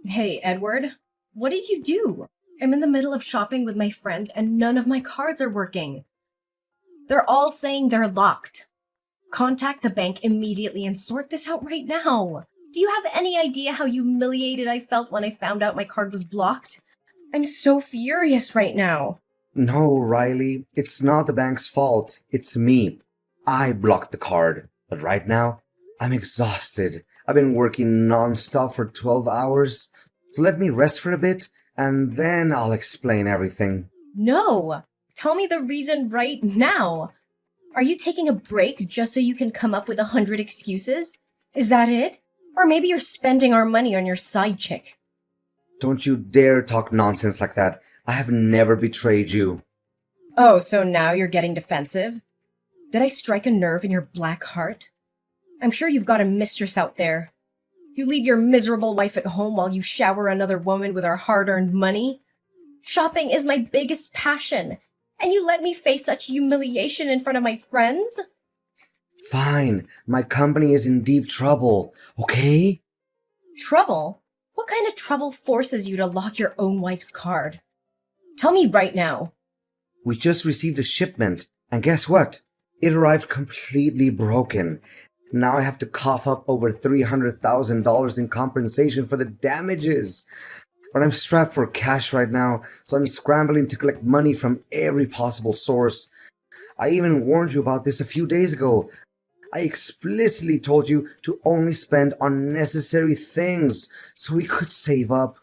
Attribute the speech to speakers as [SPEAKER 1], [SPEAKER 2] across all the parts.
[SPEAKER 1] Hey, Edward, what did you do? I'm in the middle of shopping with my friends and none of my cards are working. They're all saying they're locked. Contact the bank immediately and sort this out right now. Do you have any idea how humiliated I felt when I found out my card was blocked? I'm so furious right now.
[SPEAKER 2] No, Riley, it's not the bank's fault. It's me. I blocked the card. But right now, I'm exhausted. I've been working non-stop for 12 hours. So let me rest for a bit, and then I'll explain everything.
[SPEAKER 1] No! Tell me the reason right now. Are you taking a break just so you can come up with 100 excuses? Is that it? Or maybe you're spending our money on your side chick.
[SPEAKER 2] Don't you dare talk nonsense like that. I have never betrayed you.
[SPEAKER 1] Oh, so now you're getting defensive? Did I strike a nerve in your black heart? I'm sure you've got a mistress out there. You leave your miserable wife at home while you shower another woman with our hard-earned money? Shopping is my biggest passion, and you let me face such humiliation in front of my friends?
[SPEAKER 2] Fine, my company is in deep trouble, okay?
[SPEAKER 1] Trouble? What kind of trouble forces you to lock your own wife's card? Tell me right now.
[SPEAKER 2] We just received a shipment, and guess what? It arrived completely broken. Now I have to cough up over $300,000 in compensation for the damages. But I'm strapped for cash right now, so I'm scrambling to collect money from every possible source. I even warned you about this a few days ago. I explicitly told you to only spend on necessary things so we could save up.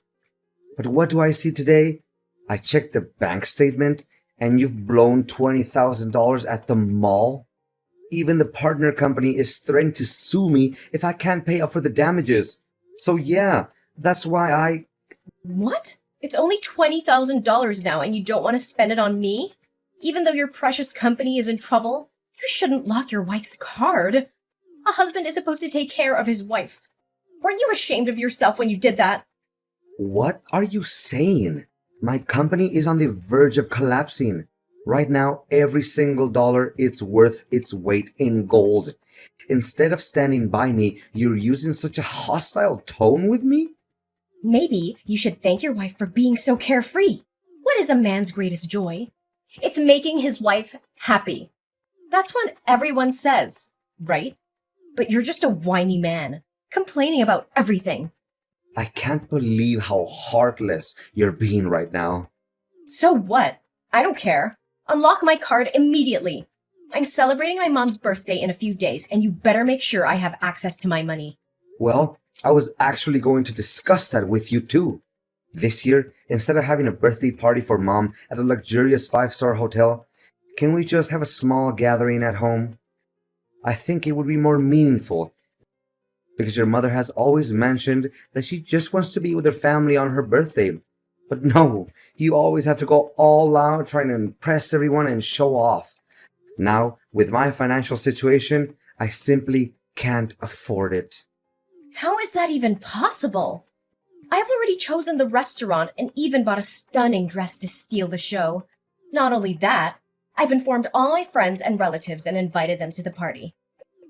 [SPEAKER 2] But what do I see today? I checked the bank statement, and you've blown $20,000 at the mall. Even the partner company is threatening to sue me if I can't pay up for the damages. So yeah, that's why I...
[SPEAKER 1] What? It's only $20,000 now and you don't want to spend it on me? Even though your precious company is in trouble? You shouldn't lock your wife's card. A husband is supposed to take care of his wife. Weren't you ashamed of yourself when you did that?
[SPEAKER 2] What are you saying? My company is on the verge of collapsing. Right now, every single dollar it's worth its weight in gold. Instead of standing by me, you're using such a hostile tone with me?
[SPEAKER 1] Maybe you should thank your wife for being so carefree. What is a man's greatest joy? It's making his wife happy. That's what everyone says, right? But you're just a whiny man, complaining about everything.
[SPEAKER 2] I can't believe how heartless you're being right now.
[SPEAKER 1] So what? I don't care. Unlock my card immediately. I'm celebrating my mom's birthday in a few days, and you better make sure I have access to my money.
[SPEAKER 2] Well, I was actually going to discuss that with you too. This year, instead of having a birthday party for mom at a luxurious 5-star hotel, can we just have a small gathering at home? I think it would be more meaningful, because your mother has always mentioned that she just wants to be with her family on her birthday. But no, you always have to go all out trying to impress everyone and show off. Now, with my financial situation, I simply can't afford it.
[SPEAKER 1] How is that even possible? I have already chosen the restaurant and even bought a stunning dress to steal the show. Not only that, I've informed all my friends and relatives and invited them to the party.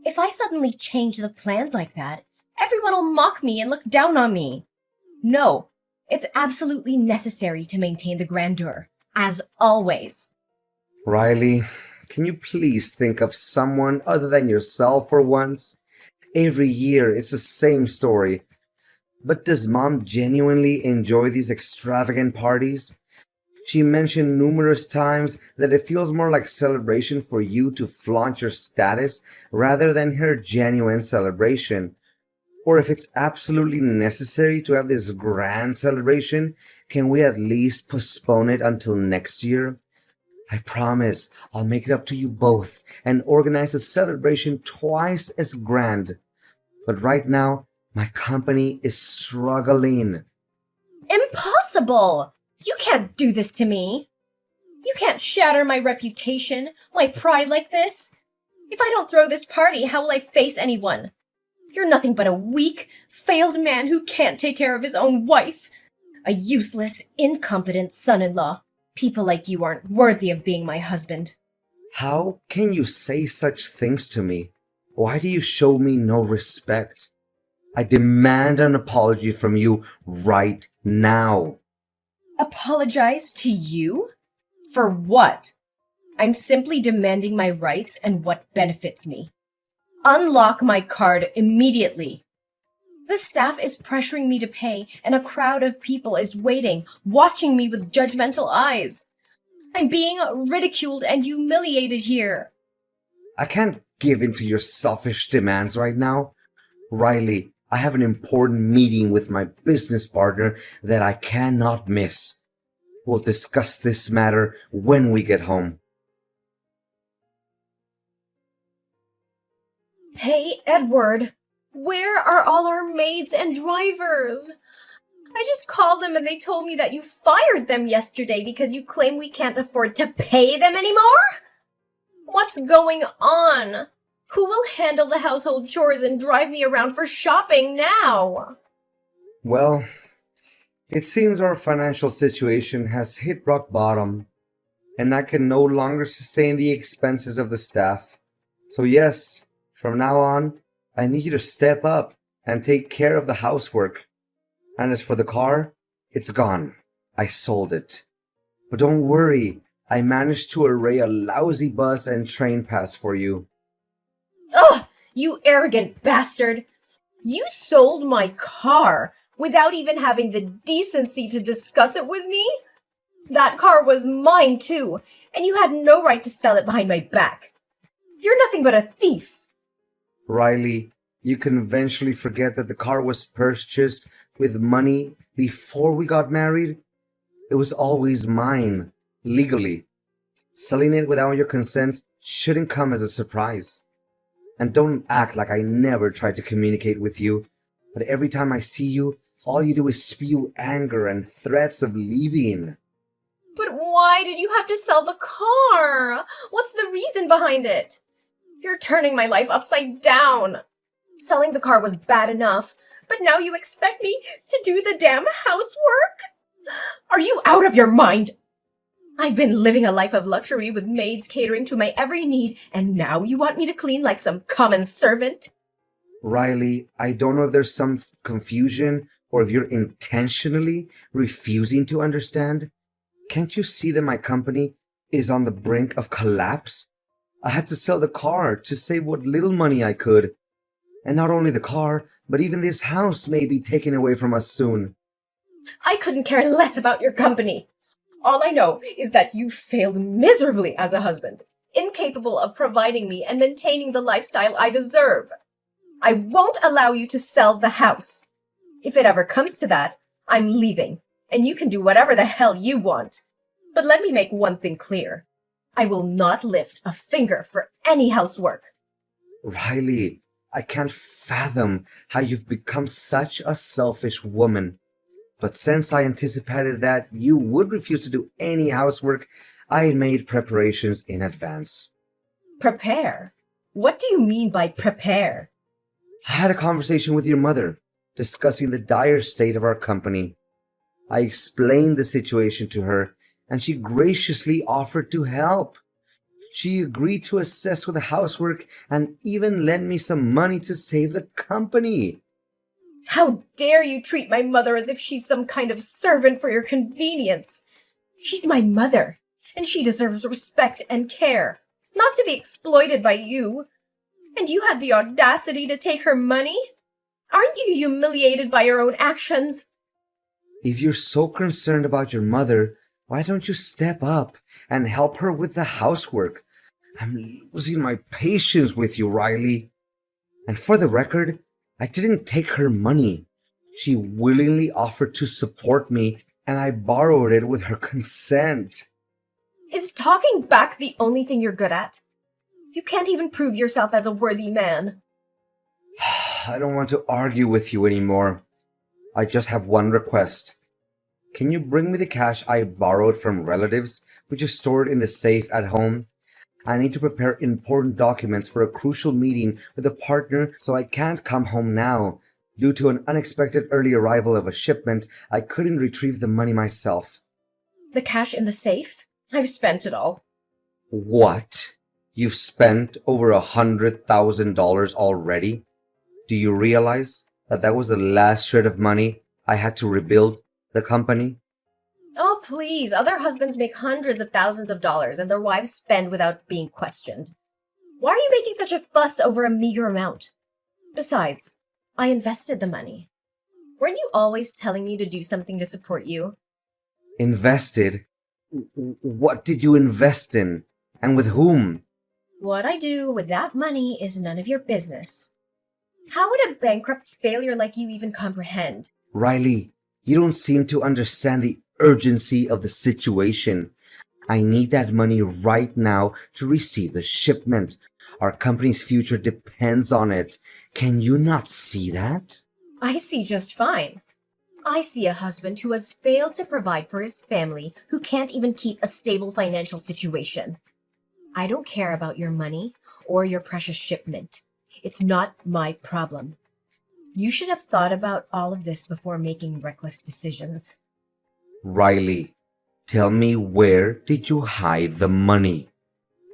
[SPEAKER 1] If I suddenly change the plans like that, everyone will mock me and look down on me. No, it's absolutely necessary to maintain the grandeur, as always.
[SPEAKER 2] Riley, can you please think of someone other than yourself for once? Every year it's the same story. But does mom genuinely enjoy these extravagant parties? She mentioned numerous times that it feels more like celebration for you to flaunt your status rather than her genuine celebration. Or if it's absolutely necessary to have this grand celebration, can we at least postpone it until next year? I promise I'll make it up to you both and organize a celebration twice as grand. But right now, my company is struggling.
[SPEAKER 1] Impossible! You can't do this to me. You can't shatter my reputation, my pride like this. If I don't throw this party, how will I face anyone? You're nothing but a weak, failed man who can't take care of his own wife. A useless, incompetent son-in-law. People like you aren't worthy of being my husband.
[SPEAKER 2] How can you say such things to me? Why do you show me no respect? I demand an apology from you right now.
[SPEAKER 1] Apologize to you? For what? I'm simply demanding my rights and what benefits me. Unlock my card immediately. The staff is pressuring me to pay, and a crowd of people is waiting, watching me with judgmental eyes. I'm being ridiculed and humiliated here.
[SPEAKER 2] I can't give in to your selfish demands right now. Riley, I have an important meeting with my business partner that I cannot miss. We'll discuss this matter when we get home.
[SPEAKER 1] Hey, Edward, where are all our maids and drivers? I just called them and they told me that you fired them yesterday because you claim we can't afford to pay them anymore? What's going on? Who will handle the household chores and drive me around for shopping now?
[SPEAKER 2] Well, it seems our financial situation has hit rock bottom, and I can no longer sustain the expenses of the staff. So yes, from now on, I need you to step up and take care of the housework. And as for the car, it's gone. I sold it. But don't worry, I managed to array a lousy bus and train pass for you.
[SPEAKER 1] Ugh, you arrogant bastard! You sold my car without even having the decency to discuss it with me? That car was mine too, and you had no right to sell it behind my back. You're nothing but a thief.
[SPEAKER 2] Riley, you can eventually forget that the car was purchased with money before we got married. It was always mine, legally. Selling it without your consent shouldn't come as a surprise. And don't act like I never tried to communicate with you. But every time I see you, all you do is spew anger and threats of leaving.
[SPEAKER 1] But why did you have to sell the car? What's the reason behind it? You're turning my life upside down. Selling the car was bad enough, but now you expect me to do the damn housework? Are you out of your mind? I've been living a life of luxury with maids catering to my every need, and now you want me to clean like some common servant?
[SPEAKER 2] Riley, I don't know if there's some confusion or if you're intentionally refusing to understand. Can't you see that my company is on the brink of collapse? I had to sell the car to save what little money I could. And not only the car, but even this house may be taken away from us soon.
[SPEAKER 1] I couldn't care less about your company. All I know is that you failed miserably as a husband, incapable of providing me and maintaining the lifestyle I deserve. I won't allow you to sell the house. If it ever comes to that, I'm leaving, and you can do whatever the hell you want. But let me make one thing clear. I will not lift a finger for any housework.
[SPEAKER 2] Riley, I can't fathom how you've become such a selfish woman. But since I anticipated that you would refuse to do any housework, I made preparations in advance.
[SPEAKER 1] Prepare? What do you mean by prepare?
[SPEAKER 2] I had a conversation with your mother, discussing the dire state of our company. I explained the situation to her, and she graciously offered to help. She agreed to assist with the housework and even lent me some money to save the company.
[SPEAKER 1] How dare you treat my mother as if she's some kind of servant for your convenience? She's my mother, and she deserves respect and care, not to be exploited by you. And you had the audacity to take her money? Aren't you humiliated by your own actions?
[SPEAKER 2] If you're so concerned about your mother, why don't you step up and help her with the housework? I'm losing my patience with you, Riley. And for the record, I didn't take her money. She willingly offered to support me, and I borrowed it with her consent.
[SPEAKER 1] Is talking back the only thing you're good at? You can't even prove yourself as a worthy man.
[SPEAKER 2] I don't want to argue with you anymore. I just have one request. Can you bring me the cash I borrowed from relatives, which is stored in the safe at home? I need to prepare important documents for a crucial meeting with a partner, so I can't come home now. Due to an unexpected early arrival of a shipment, I couldn't retrieve the money myself.
[SPEAKER 1] The cash in the safe? I've spent it all.
[SPEAKER 2] What? You've spent over $100,000 already? Do you realize that was the last shred of money I had to rebuild the company?
[SPEAKER 1] Oh, please. Other husbands make hundreds of thousands of dollars and their wives spend without being questioned. Why are you making such a fuss over a meager amount? Besides, I invested the money. Weren't you always telling me to do something to support you?
[SPEAKER 2] Invested? What did you invest in? And with whom?
[SPEAKER 1] What I do with that money is none of your business. How would a bankrupt failure like you even comprehend?
[SPEAKER 2] Riley, you don't seem to understand the urgency of the situation. I need that money right now to receive the shipment. Our company's future depends on it. Can you not see that?
[SPEAKER 1] I see just fine. I see a husband who has failed to provide for his family, who can't even keep a stable financial situation. I don't care about your money or your precious shipment. It's not my problem. You should have thought about all of this before making reckless decisions.
[SPEAKER 2] Riley, tell me, where did you hide the money?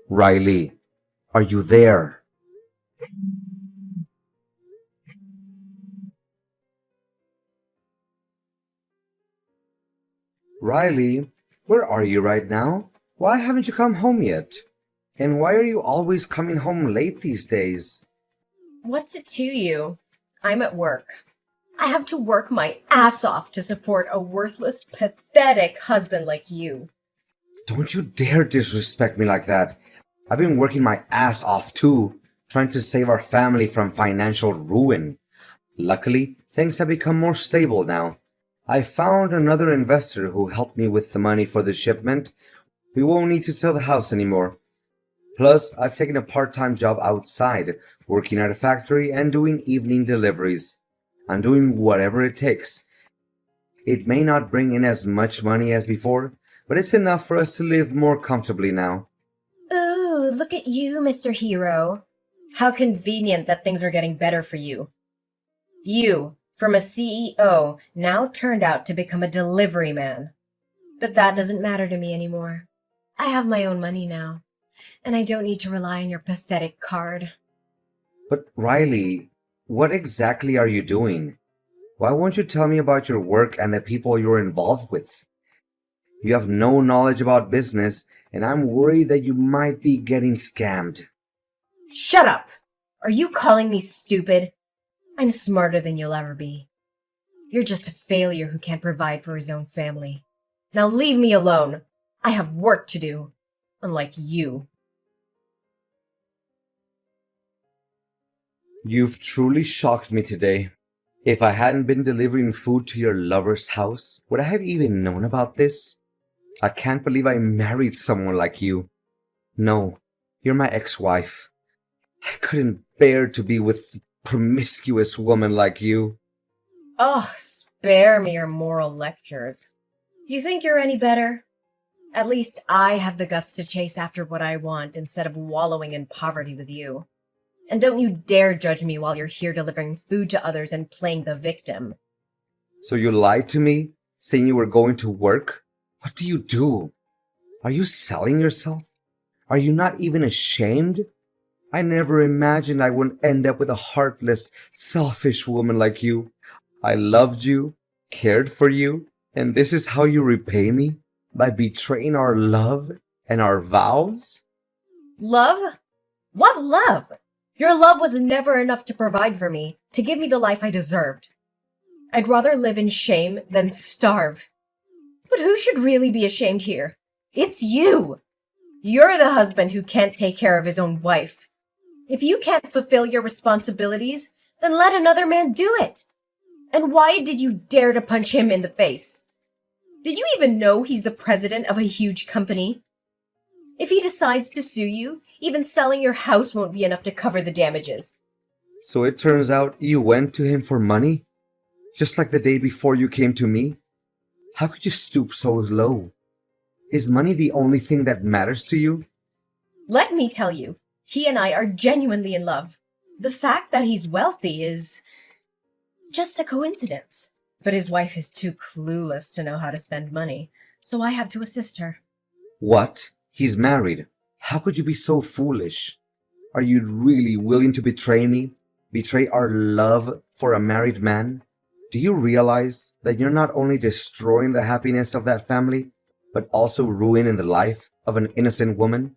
[SPEAKER 2] Riley, are you there? Riley, where are you right now? Why haven't you come home yet? And why are you always coming home late these days?
[SPEAKER 1] What's it to you? I'm at work. I have to work my ass off to support a worthless, pathetic husband like you.
[SPEAKER 2] Don't you dare disrespect me like that. I've been working my ass off too, trying to save our family from financial ruin. Luckily, things have become more stable now. I found another investor who helped me with the money for the shipment. We won't need to sell the house anymore. Plus, I've taken a part-time job outside, working at a factory and doing evening deliveries. I'm doing whatever it takes. It may not bring in as much money as before, but it's enough for us to live more comfortably now.
[SPEAKER 1] Ooh, look at you, Mr. Hero. How convenient that things are getting better for you. You, from a CEO, now turned out to become a delivery man. But that doesn't matter to me anymore. I have my own money now, and I don't need to rely on your pathetic card.
[SPEAKER 2] But Riley, what exactly are you doing? Why won't you tell me about your work and the people you're involved with? You have no knowledge about business, and I'm worried that you might be getting scammed.
[SPEAKER 1] Shut up! Are you calling me stupid? I'm smarter than you'll ever be. You're just a failure who can't provide for his own family. Now leave me alone. I have work to do, unlike you.
[SPEAKER 2] You've truly shocked me today. If I hadn't been delivering food to your lover's house, would I have even known about this? I can't believe I married someone like you. No, you're my ex-wife. I couldn't bear to be with a promiscuous woman like you.
[SPEAKER 1] Oh, spare me your moral lectures. You think you're any better? At least I have the guts to chase after what I want instead of wallowing in poverty with you. And don't you dare judge me while you're here delivering food to others and playing the victim.
[SPEAKER 2] So you lied to me, saying you were going to work? What do you do? Are you selling yourself? Are you not even ashamed? I never imagined I would end up with a heartless, selfish woman like you. I loved you, cared for you, and this is how you repay me? By betraying our love and our vows?
[SPEAKER 1] Love? What love? Your love was never enough to provide for me, to give me the life I deserved. I'd rather live in shame than starve. But who should really be ashamed here? It's you! You're the husband who can't take care of his own wife. If you can't fulfill your responsibilities, then let another man do it. And why did you dare to punch him in the face? Did you even know he's the president of a huge company? If he decides to sue you, even selling your house won't be enough to cover the damages.
[SPEAKER 2] So it turns out you went to him for money? Just like the day before you came to me? How could you stoop so low? Is money the only thing that matters to you?
[SPEAKER 1] Let me tell you, he and I are genuinely in love. The fact that he's wealthy is just a coincidence. But his wife is too clueless to know how to spend money, so I have to assist her.
[SPEAKER 2] What? He's married. How could you be so foolish? Are you really willing to betray me? betray our love for a married man? Do you realize that you're not only destroying the happiness of that family, but also ruining the life of an innocent woman?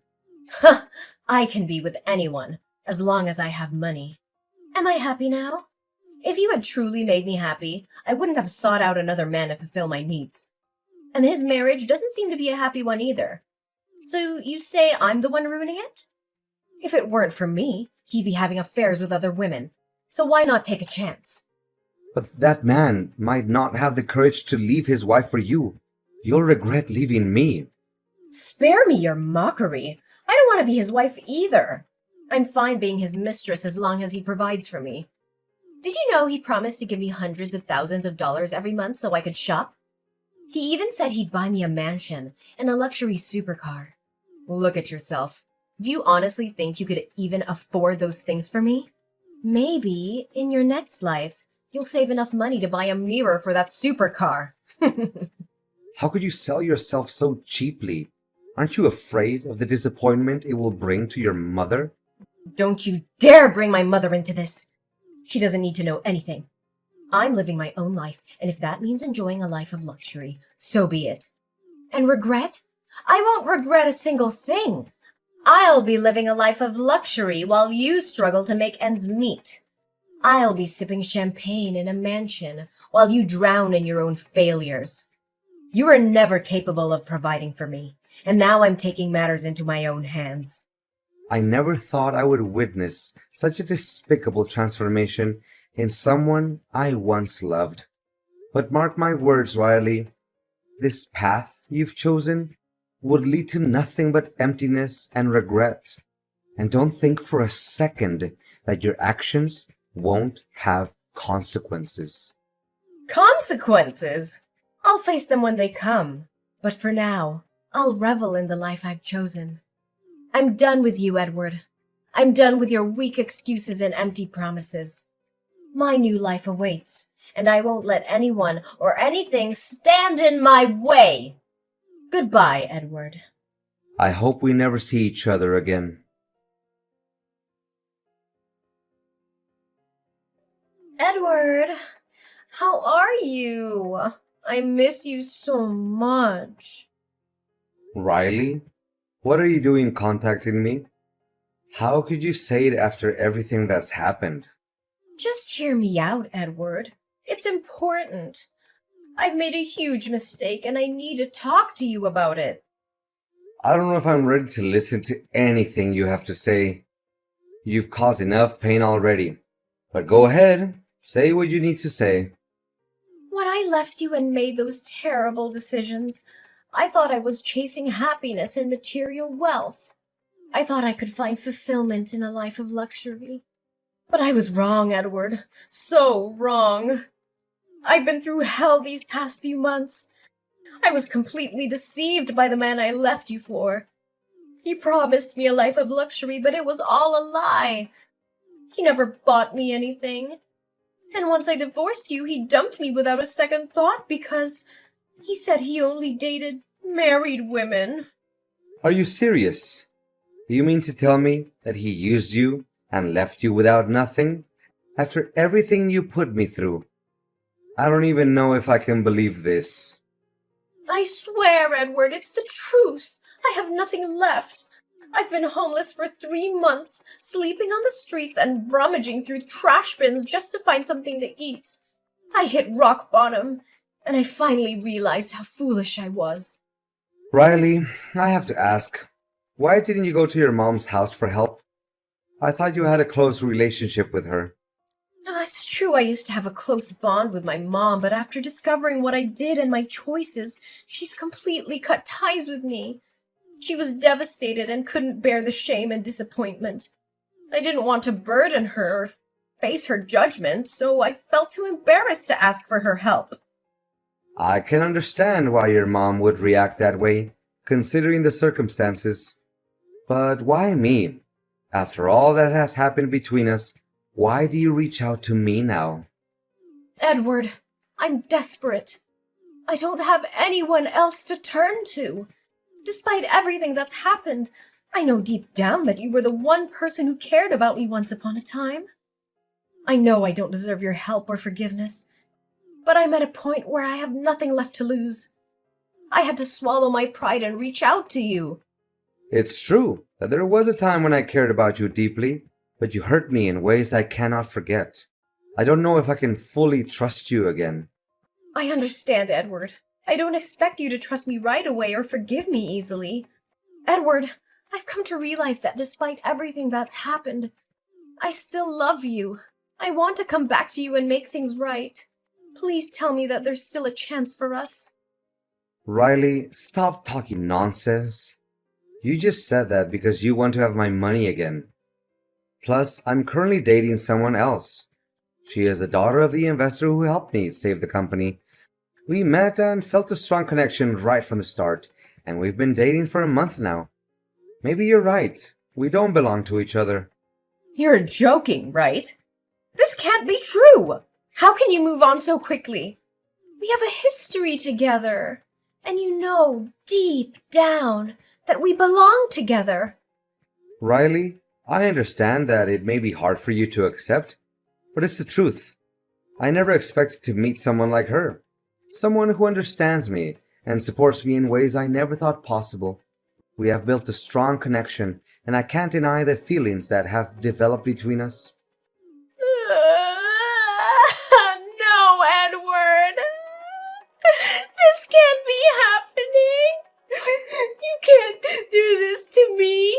[SPEAKER 1] Huh, I can be with anyone, as long as I have money. Am I happy now? If you had truly made me happy, I wouldn't have sought out another man to fulfill my needs. And his marriage doesn't seem to be a happy one either. So you say I'm the one ruining it? If it weren't for me, he'd be having affairs with other women. So why not take a chance?
[SPEAKER 2] But that man might not have the courage to leave his wife for you. You'll regret leaving me.
[SPEAKER 1] Spare me your mockery. I don't want to be his wife either. I'm fine being his mistress as long as he provides for me. Did you know he promised to give me hundreds of thousands of dollars every month so I could shop? He even said he'd buy me a mansion and a luxury supercar. Look at yourself. Do you honestly think you could even afford those things for me? Maybe, in your next life, you'll save enough money to buy a mirror for that supercar.
[SPEAKER 2] How could you sell yourself so cheaply? Aren't you afraid of the disappointment it will bring to your mother?
[SPEAKER 1] Don't you dare bring my mother into this. She doesn't need to know anything. I'm living my own life, and if that means enjoying a life of luxury, so be it. And regret? I won't regret a single thing. I'll be living a life of luxury while you struggle to make ends meet. I'll be sipping champagne in a mansion while you drown in your own failures. You were never capable of providing for me, and now I'm taking matters into my own hands.
[SPEAKER 2] I never thought I would witness such a despicable transformation in someone I once loved. But mark my words, Riley, this path you've chosen would lead to nothing but emptiness and regret. And don't think for a second that your actions won't have consequences.
[SPEAKER 1] Consequences? I'll face them when they come. But for now, I'll revel in the life I've chosen. I'm done with you, Edward. I'm done with your weak excuses and empty promises. My new life awaits, and I won't let anyone or anything stand in my way. Goodbye, Edward.
[SPEAKER 2] I hope we never see each other again.
[SPEAKER 1] Edward, how are you? I miss you so much.
[SPEAKER 2] Riley, what are you doing contacting me? How could you say it after everything that's happened?
[SPEAKER 1] Just hear me out, Edward. It's important. I've made a huge mistake and I need to talk to you about it.
[SPEAKER 2] I don't know if I'm ready to listen to anything you have to say. You've caused enough pain already. But go ahead, say what you need to say.
[SPEAKER 1] When I left you and made those terrible decisions, I thought I was chasing happiness and material wealth. I thought I could find fulfillment in a life of luxury. But I was wrong, Edward. So wrong. I've been through hell these past few months. I was completely deceived by the man I left you for. He promised me a life of luxury, but it was all a lie. He never bought me anything. And once I divorced you, he dumped me without a second thought because he said he only dated married women.
[SPEAKER 2] Are you serious? You mean to tell me that he used you and left you without nothing? After everything you put me through? I don't even know if I can believe this.
[SPEAKER 1] I swear, Edward, it's the truth. I have nothing left. I've been homeless for 3 months, sleeping on the streets and rummaging through trash bins just to find something to eat. I hit rock bottom, and I finally realized how foolish I was.
[SPEAKER 2] Riley, I have to ask, why didn't you go to your mom's house for help? I thought you had a close relationship with her.
[SPEAKER 1] It's true I used to have a close bond with my mom, but after discovering what I did and my choices, she's completely cut ties with me. She was devastated and couldn't bear the shame and disappointment. I didn't want to burden her or face her judgment, so I felt too embarrassed to ask for her help.
[SPEAKER 2] I can understand why your mom would react that way, considering the circumstances. But why me? After all that has happened between us, why do you reach out to me now?
[SPEAKER 1] Edward, I'm desperate. I don't have anyone else to turn to. Despite everything that's happened, I know deep down that you were the one person who cared about me once upon a time. I know I don't deserve your help or forgiveness, but I'm at a point where I have nothing left to lose. I had to swallow my pride and reach out to you.
[SPEAKER 2] It's true that there was a time when I cared about you deeply, but you hurt me in ways I cannot forget. I don't know if I can fully trust you again.
[SPEAKER 1] I understand, Edward. I don't expect you to trust me right away or forgive me easily. Edward, I've come to realize that despite everything that's happened, I still love you. I want to come back to you and make things right. Please tell me that there's still a chance for us.
[SPEAKER 2] Riley, stop talking nonsense. You just said that because you want to have my money again. Plus, I'm currently dating someone else. She is the daughter of the investor who helped me save the company. We met and felt a strong connection right from the start, and we've been dating for a month now. Maybe you're right. We don't belong to each other.
[SPEAKER 1] You're joking, right? This can't be true. How can you move on so quickly? We have a history together, and you know deep down that we belong together.
[SPEAKER 2] Riley, I understand that it may be hard for you to accept, but it's the truth. I never expected to meet someone like her. Someone who understands me and supports me in ways I never thought possible. We have built a strong connection, and I can't deny the feelings that have developed between us.
[SPEAKER 1] No, Edward. This can't be happening. You can't do this to me.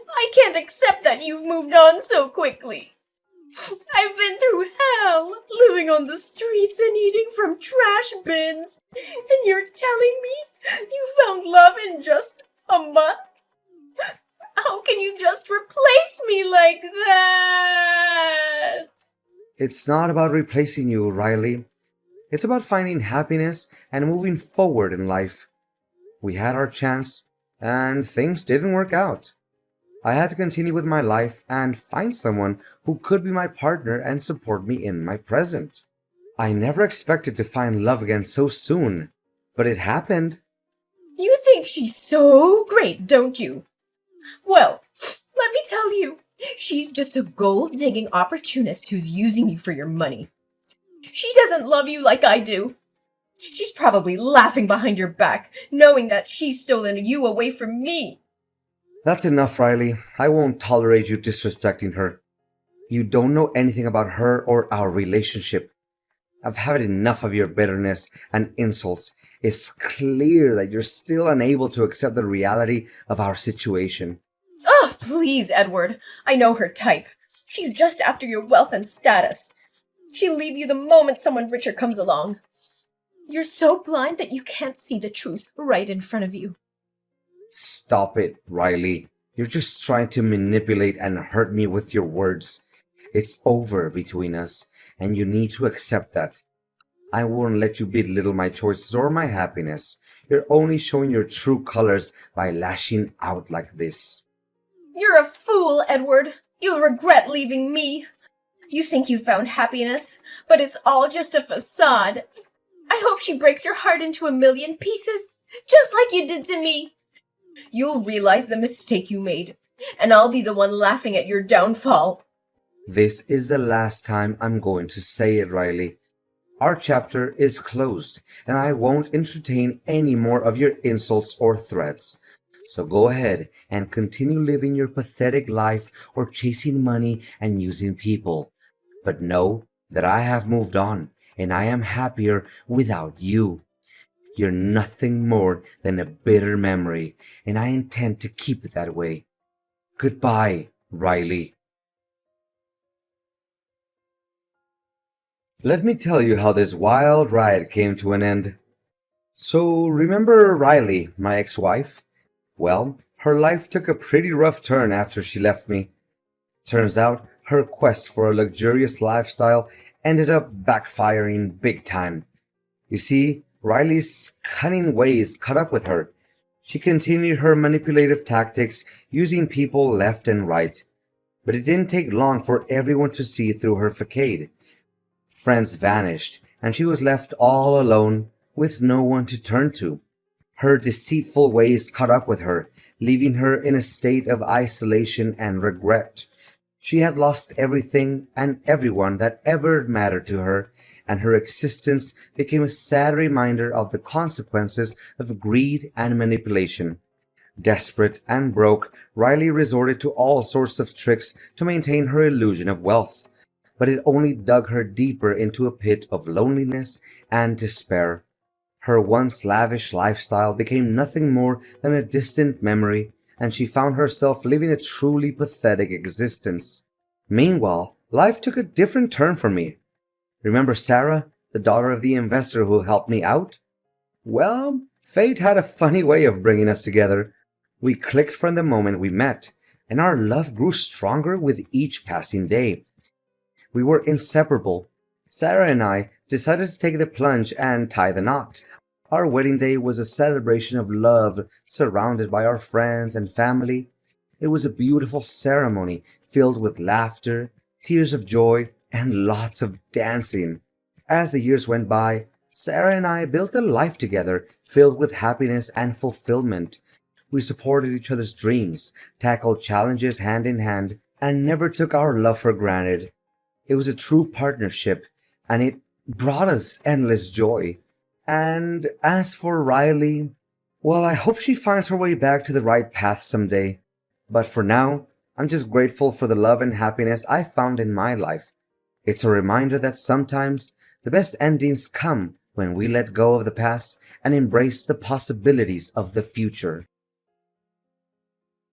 [SPEAKER 1] I can't accept that you've moved on so quickly. I've been through hell, living on the streets and eating from trash bins, and you're telling me you found love in just a month? How can you just replace me like that?
[SPEAKER 2] It's not about replacing you, Riley. It's about finding happiness and moving forward in life. We had our chance, and things didn't work out. I had to continue with my life and find someone who could be my partner and support me in my present. I never expected to find love again so soon, but it happened.
[SPEAKER 1] You think she's so great, don't you? Well, let me tell you, she's just a gold-digging opportunist who's using you for your money. She doesn't love you like I do. She's probably laughing behind your back, knowing that she's stolen you away from me.
[SPEAKER 2] That's enough, Riley. I won't tolerate you disrespecting her. You don't know anything about her or our relationship. I've had enough of your bitterness and insults. It's clear that you're still unable to accept the reality of our situation.
[SPEAKER 1] Oh, please, Edward. I know her type. She's just after your wealth and status. She'll leave you the moment someone richer comes along. You're so blind that you can't see the truth right in front of you.
[SPEAKER 2] Stop it, Riley. You're just trying to manipulate and hurt me with your words. It's over between us, and you need to accept that. I won't let you belittle my choices or my happiness. You're only showing your true colors by lashing out like this.
[SPEAKER 1] You're a fool, Edward. You'll regret leaving me. You think you found happiness, but it's all just a facade. I hope she breaks your heart into a million pieces, just like you did to me. You'll realize the mistake you made, and I'll be the one laughing at your downfall.
[SPEAKER 2] This is the last time I'm going to say it, Riley. Our chapter is closed, and I won't entertain any more of your insults or threats. So go ahead and continue living your pathetic life or chasing money and using people. But know that I have moved on, and I am happier without you. You're nothing more than a bitter memory, and I intend to keep it that way. Goodbye, Riley. Let me tell you how this wild ride came to an end. So, remember Riley, my ex-wife? Well, her life took a pretty rough turn after she left me. Turns out, her quest for a luxurious lifestyle ended up backfiring big time. You see, Riley's cunning ways caught up with her. She continued her manipulative tactics, using people left and right. But it didn't take long for everyone to see through her facade. Friends vanished, and she was left all alone with no one to turn to. Her deceitful ways caught up with her, leaving her in a state of isolation and regret. She had lost everything and everyone that ever mattered to her, and her existence became a sad reminder of the consequences of greed and manipulation. Desperate and broke, Riley resorted to all sorts of tricks to maintain her illusion of wealth, but it only dug her deeper into a pit of loneliness and despair. Her once lavish lifestyle became nothing more than a distant memory, and she found herself living a truly pathetic existence. Meanwhile, life took a different turn for me. Remember Sarah, the daughter of the investor who helped me out? Well, fate had a funny way of bringing us together. We clicked from the moment we met, and our love grew stronger with each passing day. We were inseparable. Sarah and I decided to take the plunge and tie the knot. Our wedding day was a celebration of love, surrounded by our friends and family. It was a beautiful ceremony filled with laughter, tears of joy, and lots of dancing. As the years went by, Sarah and I built a life together filled with happiness and fulfillment. We supported each other's dreams, tackled challenges hand in hand, and never took our love for granted. It was a true partnership, and it brought us endless joy. And as for Riley, well, I hope she finds her way back to the right path someday. But for now, I'm just grateful for the love and happiness I found in my life. It's a reminder that sometimes the best endings come when we let go of the past and embrace the possibilities of the future.